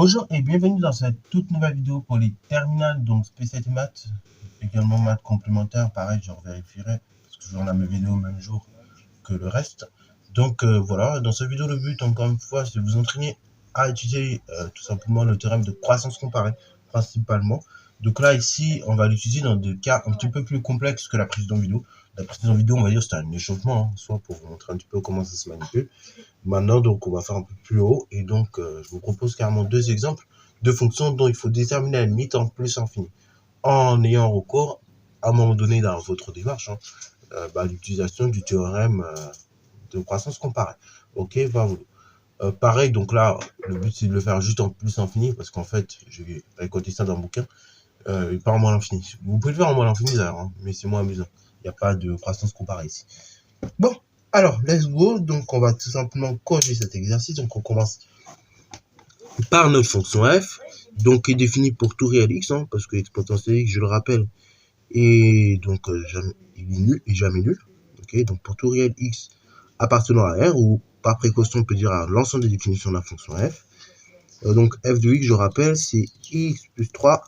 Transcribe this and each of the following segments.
Bonjour et bienvenue dans cette toute nouvelle vidéo pour les terminales, donc spécialité maths, également maths complémentaires, pareil, je vérifierai, parce que toujours la même vidéo au même jour que le reste. Donc voilà, dans cette vidéo, le but, encore une fois, c'est de vous entraîner à utiliser tout simplement le théorème de croissance comparée, principalement. Donc là, ici, on va l'utiliser dans des cas un petit peu plus complexes que la précédente vidéo. La précédente vidéo, on va dire, c'était un échauffement, soit pour vous montrer un petit peu comment ça se manipule. Maintenant, donc, on va faire un peu plus haut. Et donc, je vous propose carrément deux exemples de fonctions dont il faut déterminer la limite en plus infini. En ayant recours, à un moment donné dans votre démarche, l'utilisation du théorème de croissance comparée. Ok, voilà. Pareil, donc là, le but, c'est de le faire juste en plus infini, parce qu'en fait, j'ai récolté ça dans le bouquin, pas en moins l'infini. Vous pouvez le faire en moins l'infini, d'ailleurs, hein, mais c'est moins amusant. Il n'y a pas de croissance comparée ici. Bon, alors, let's go. Donc, on va tout simplement corriger cet exercice. Donc, on commence par notre fonction f, donc qui est définie pour tout réel x, hein, parce que l'exponentielle x, je le rappelle, et donc il est nul et jamais nul. Ok, donc pour tout réel x appartenant à R, ou par précaution, on peut dire à l'ensemble des définitions de la fonction f. Donc f de x, je rappelle, c'est x plus 3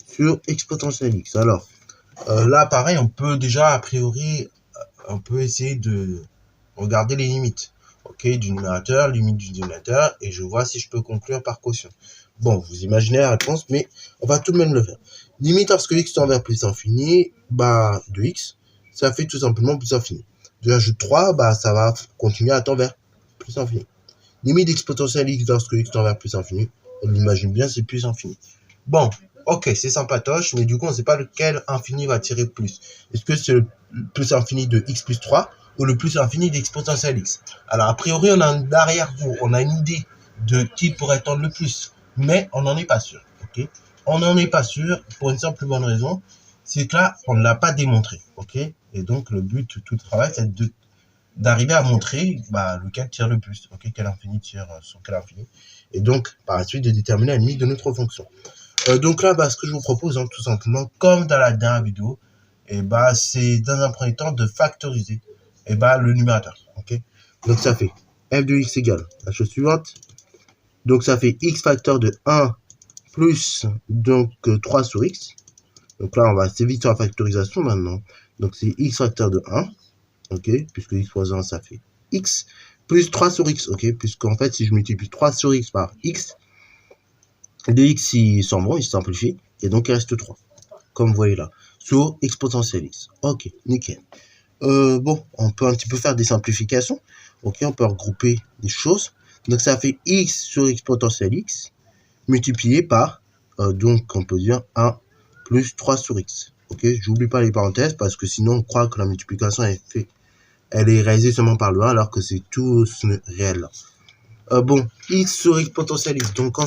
sur exponentielle x. Alors, là, pareil, on peut déjà, a priori, on peut essayer de regarder les limites. Ok, du numérateur, limite du dénominateur, et je vois si je peux conclure par quotient. Bon, vous imaginez la réponse, mais on va tout de même le faire. Limite lorsque x tend vers plus infini, de x, ça fait tout simplement plus infini. De l'ajout 3, ça va continuer à tendre vers plus infini. Limite exponentielle x lorsque x tend vers plus infini, on l'imagine bien, c'est plus infini. Bon, ok, c'est sympatoche, mais du coup, on ne sait pas lequel infini va tirer plus. Est-ce que c'est le plus infini de x plus 3 ou le plus infini d'exponentielle x? Alors, a priori, on a un arrière-goût, on a une idée de qui pourrait tendre le plus, mais on n'en est pas sûr. Ok, on n'en est pas sûr pour une simple bonne raison, c'est que là, on ne l'a pas démontré. Ok, et donc, le but de tout le travail, c'est d'arriver à montrer lequel tire le plus, ok, quel infini tire sur quel infini, et donc, par la suite, de déterminer la limite de notre fonction. Donc là, ce que je vous propose, hein, tout simplement, comme dans la dernière vidéo, c'est dans un premier temps de factoriser le numérateur. Ok, donc ça fait f de x égale la chose suivante. Donc ça fait x facteur de 1 plus donc 3 sur x. Donc là, on va assez vite sur la factorisation maintenant. Donc c'est x facteur de 1, ok, puisque x fois 1, ça fait x, plus 3 sur x, ok, puisqu'en fait, si je multiplie 3 sur x par x, dx, il s'en va, il se simplifie, et donc il reste 3, comme vous voyez là, sur exponentielle x. Ok, nickel. Bon, on peut un petit peu faire des simplifications. Ok, on peut regrouper des choses. Donc ça fait x sur exponentielle x, multiplié par, donc on peut dire 1 plus 3 sur x. Ok, j'oublie pas les parenthèses, parce que sinon on croit que la multiplication elle est réalisée seulement par le 1, alors que c'est tout réel là. Bon, x sur exponentielle x, donc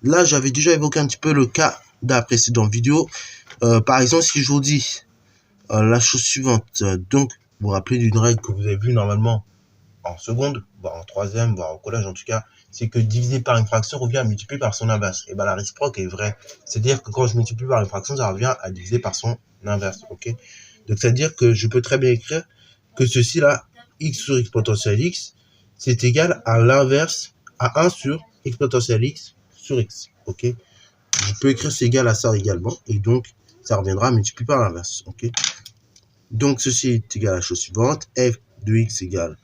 là, j'avais déjà évoqué un petit peu le cas de la précédente vidéo. Par exemple, si je vous dis la chose suivante, donc, vous vous rappelez d'une règle que vous avez vue normalement en seconde, voire en troisième, voire au collège en tout cas, c'est que diviser par une fraction revient à multiplier par son inverse. Et la réciproque est vraie. C'est-à-dire que quand je multiplie par une fraction, ça revient à diviser par son inverse. Ok, donc, c'est-à-dire que je peux très bien écrire que ceci là, x sur exponentielle x, c'est égal à l'inverse, à 1 sur exponentielle x sur x. Ok, je peux écrire c'est égal à ça également, et donc ça reviendra à multiplier par l'inverse. Ok, donc ceci est égal à la chose suivante, f de x égale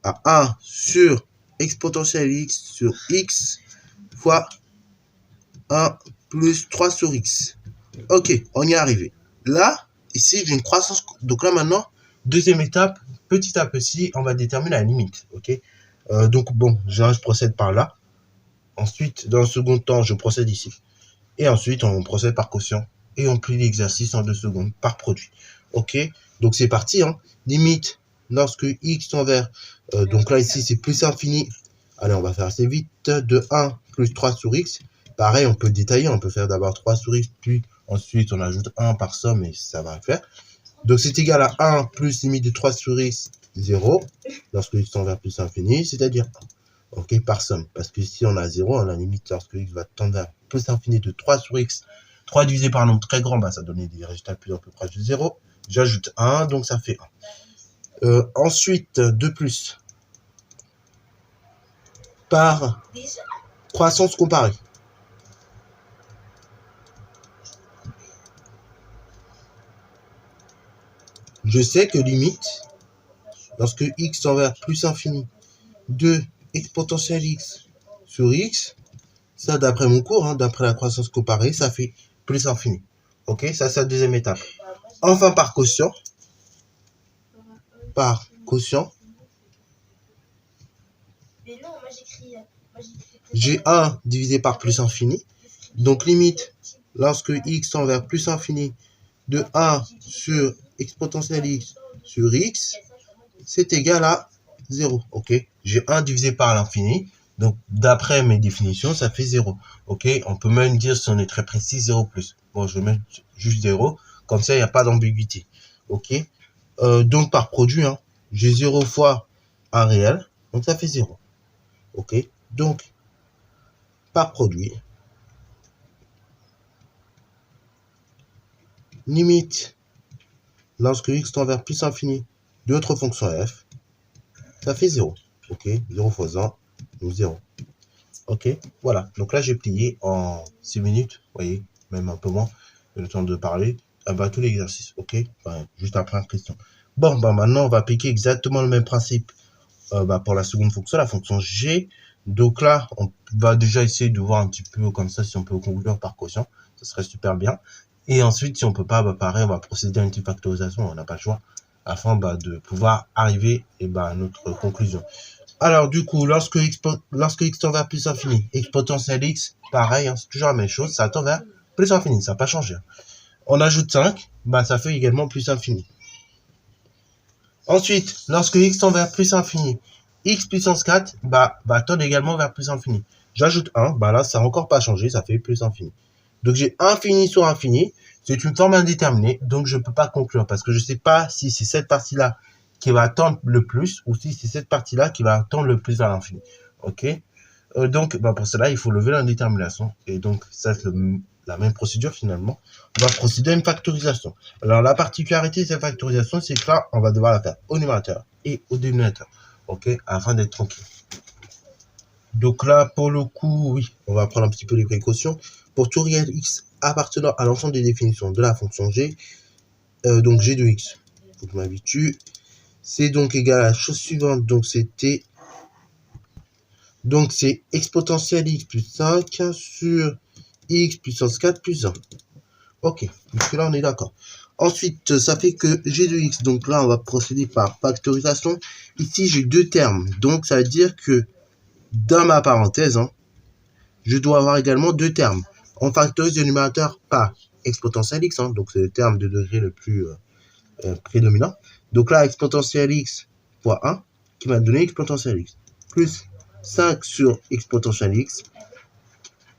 à 1 sur exponentielle x sur x fois 1 plus 3 sur x. Ok, on y est arrivé. Là, ici, j'ai une croissance. Donc là, maintenant, deuxième étape, petit à petit, on va déterminer la limite. Ok, donc bon, je procède par là. Ensuite, dans le second temps, je procède ici. Et ensuite, on procède par quotient. Et on plie l'exercice en 2 secondes par produit. Ok, donc c'est parti. Hein. Limite, lorsque x tend vers... donc là, ici, c'est plus infini. Allez, on va faire assez vite. De 1 plus 3 sur x. Pareil, on peut détailler. On peut faire d'abord 3 sur x, puis ensuite, on ajoute 1 par somme et ça va le faire. Donc, c'est égal à 1 plus limite de 3 sur x, 0. Lorsque x tend vers plus infini, c'est-à-dire 1. Ok, par somme. Parce que si on a 0, on a limite lorsque x va tendre vers plus infini de 3 sur x, 3 divisé par un nombre très grand, ça donne des résultats plus en plus proches de 0. J'ajoute 1, donc ça fait 1. Ensuite, 2 plus par croissance comparée. je sais que limite, lorsque x tend vers plus infini de exponentielle x sur x, ça d'après mon cours, hein, d'après la croissance comparée, ça fait plus infini. Ok, ça c'est la deuxième étape. Enfin par quotient, j'ai 1 divisé par plus infini. Donc limite, lorsque x tend vers plus infini de 1 sur exponentielle x sur x, c'est égal à 0. Ok, j'ai 1 divisé par l'infini. Donc, d'après mes définitions, ça fait 0. Ok, on peut même dire, si on est très précis, 0 plus. Bon, je vais mettre juste 0. Comme ça, il n'y a pas d'ambiguïté. Ok, donc par produit, hein, j'ai 0 fois un réel. Donc, ça fait 0. Ok, donc, par produit, limite, lorsque x tend vers plus infini de notre fonction f, ça fait 0. Ok, 0 fois 1, donc 0. Ok, voilà. Donc là, j'ai plié en 6 minutes, vous voyez, même un peu moins, le temps de parler, tout l'exercice. Ok, enfin, juste après la question. Bon, maintenant, on va appliquer exactement le même principe pour la seconde fonction, la fonction g. Donc là, on va déjà essayer de voir un petit peu comme ça si on peut conclure par quotient. Ça serait super bien. Et ensuite, si on peut pas, pareil, on va procéder à une petite factorisation, on n'a pas le choix, afin de pouvoir arriver à notre conclusion. Alors, du coup, lorsque x tend vers plus infini, exponentielle x, pareil, hein, c'est toujours la même chose, ça tend vers plus infini, ça n'a pas changé. On ajoute 5, ça fait également plus infini. Ensuite, lorsque x tend vers plus infini, x puissance 4, tend également vers plus infini. J'ajoute 1, là, ça n'a encore pas changé, ça fait plus infini. Donc, j'ai infini sur infini, c'est une forme indéterminée, donc je ne peux pas conclure, parce que je ne sais pas si c'est cette partie-là qui va tendre le plus, ou si c'est cette partie-là qui va tendre le plus vers l'infini. Ok, donc, pour cela, il faut lever l'indétermination. Et donc, ça, c'est la même procédure, finalement. On va procéder à une factorisation. Alors, la particularité de cette factorisation, c'est que là, on va devoir la faire au numérateur et au dénominateur. Ok, afin d'être tranquille. Donc là, pour le coup, oui, on va prendre un petit peu les précautions. Pour tout réel x appartenant à l'ensemble des définitions de la fonction g, donc g de x, il faut que je m'habitue, c'est donc égal à la chose suivante, donc c'était, donc c'est exponentielle x plus 5 sur x puissance 4 plus 1. Ok, jusque là on est d'accord. Ensuite, ça fait que g de x, donc là on va procéder par factorisation. Ici j'ai deux termes, donc ça veut dire que dans ma parenthèse, hein, je dois avoir également deux termes. On factorise le numérateur par exponentielle x, hein, donc c'est le terme de degré le plus prédominant. Donc là, exponentielle x fois 1, qui va donner exponentielle x, plus 5 sur exponentielle x,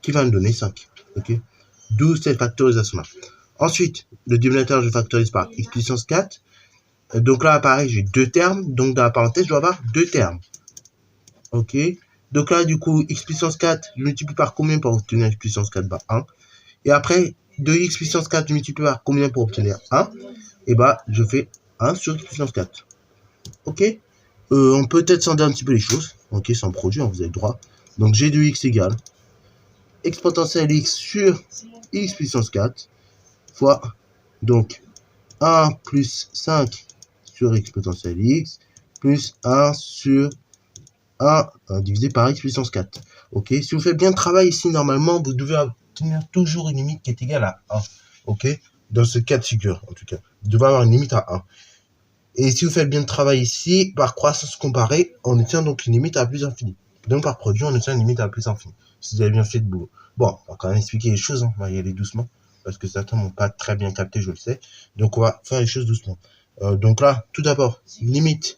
qui va me donner 5. Okay, d'où cette factorisation-là. Ensuite, le dénominateur, je factorise par x puissance 4. Donc là, pareil, j'ai deux termes. Donc dans la parenthèse, je dois avoir deux termes. Ok, donc là, du coup, x puissance 4, je multiplie par combien pour obtenir x puissance 4? 1. Et après, de x puissance 4, je multiplie par combien pour obtenir 1? Et je fais 1 sur x puissance 4. Ok, on peut peut-être sonder un petit peu les choses. Ok, sans produit, vous avez le droit. Donc g de x égale exponentielle x sur x puissance 4 fois, donc 1 plus 5 sur exponentielle x plus 1 sur 1 divisé par x puissance 4. Ok, si vous faites bien le travail ici, normalement, vous devez obtenir toujours une limite qui est égale à 1. Ok, dans ce cas de figure, en tout cas, vous devez avoir une limite à 1. Et si vous faites bien le travail ici, par croissance comparée, on obtient donc une limite à plus infini. Donc par produit, on obtient une limite à plus infini. Si vous avez bien fait le boulot. Bon, on va quand même expliquer les choses, hein. On va y aller doucement, parce que certains n'ont pas très bien capté, je le sais. Donc on va faire les choses doucement. Donc là, tout d'abord, limite,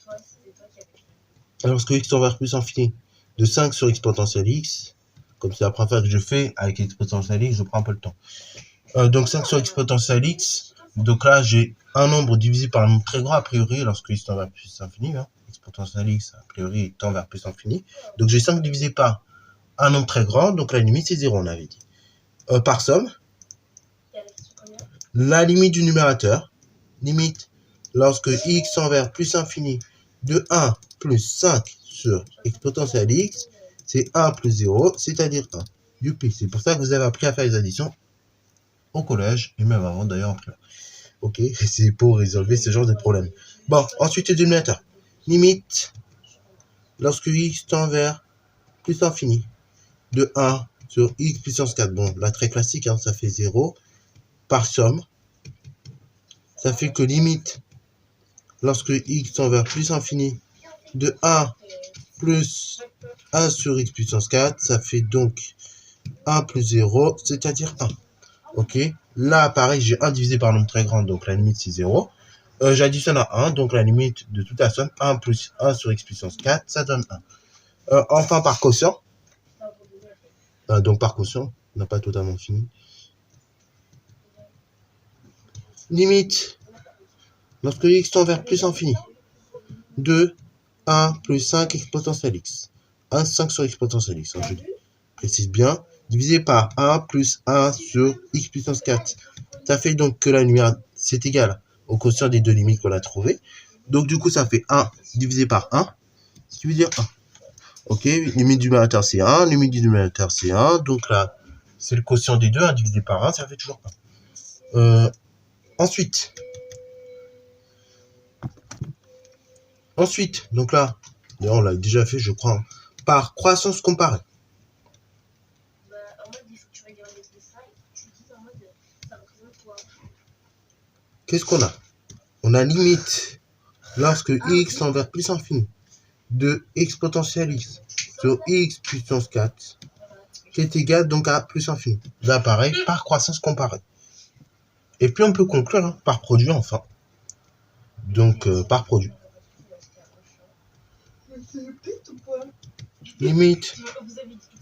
lorsque x tend vers plus infini, de 5 sur exponentielle x, comme c'est la première fois que je fais avec exponentielle x, je prends un peu le temps. Donc 5 sur exponentielle x, donc là j'ai un nombre divisé par un nombre très grand a priori lorsque x tend vers plus infini, hein. Exponentielle x a priori tend vers plus infini. Donc j'ai 5 divisé par un nombre très grand, donc la limite c'est 0, on avait dit. Par somme, la limite du numérateur, limite lorsque x tend vers plus infini de 1 plus 5 sur exponentielle x, c'est 1 plus 0, c'est-à-dire 1. Youpi, c'est pour ça que vous avez appris à faire les additions au collège, et même avant d'ailleurs en primaire. Ok, c'est pour résolver ce genre de problème. Bon, ensuite le dénominateur. Limite, lorsque x tend vers plus l'infini, de 1 sur x puissance 4. Bon, là très classique, hein, ça fait 0. Par somme, ça fait que limite, lorsque x tend vers plus infini, de 1 plus 1 sur x puissance 4, ça fait donc 1 plus 0, c'est-à-dire 1. Ok, là pareil, j'ai 1 divisé par un nombre très grand, donc la limite c'est 0. J'additionne à 1, donc la limite de toute la somme, 1 plus 1 sur x puissance 4, ça donne 1. Enfin par quotient, donc par quotient, on n'a pas totalement fini. Limite, lorsque x tend vers plus infini, 2, 1 plus 5 exponentielle x. 1, 5 sur x potentiel x, hein, je précise bien, divisé par 1 plus 1 sur x puissance 4. Ça fait donc que la lumière, c'est égal au quotient des deux limites qu'on a trouvées. Donc du coup, ça fait 1 divisé par 1, ce qui veut dire 1. Ok, limite du numérateur c'est 1, limite du numérateur c'est 1. Donc là, c'est le quotient des deux, 1 divisé par 1, ça fait toujours 1. Ensuite, donc là, on l'a déjà fait, je crois, hein, par croissance comparée. Qu'est-ce qu'on a? On a limite, lorsque x tend vers plus infini, de x potentiel x sur x puissance 4, qui est égal donc à plus infini. Là, pareil, par croissance comparée. Et puis, on peut conclure hein, par produit, enfin. Donc, par produit. Limite,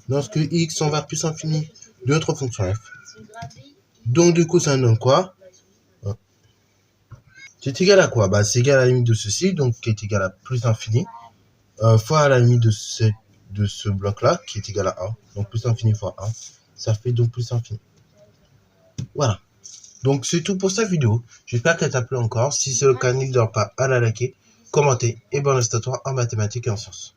lorsque x tend vers plus infini de notre fonction f. Donc, du coup, ça donne quoi? C'est égal à quoi? Bah, c'est égal à la limite de ceci, donc qui est égal à plus infini, fois la limite de ce bloc-là, qui est égal à 1. Donc, plus infini fois 1. Ça fait donc plus infini. Voilà. Donc, c'est tout pour cette vidéo. J'espère qu'elle t'a plu encore. Si c'est le cas, n'hésite pas à la liker, commenter et bon reste à toi en mathématiques et en sciences.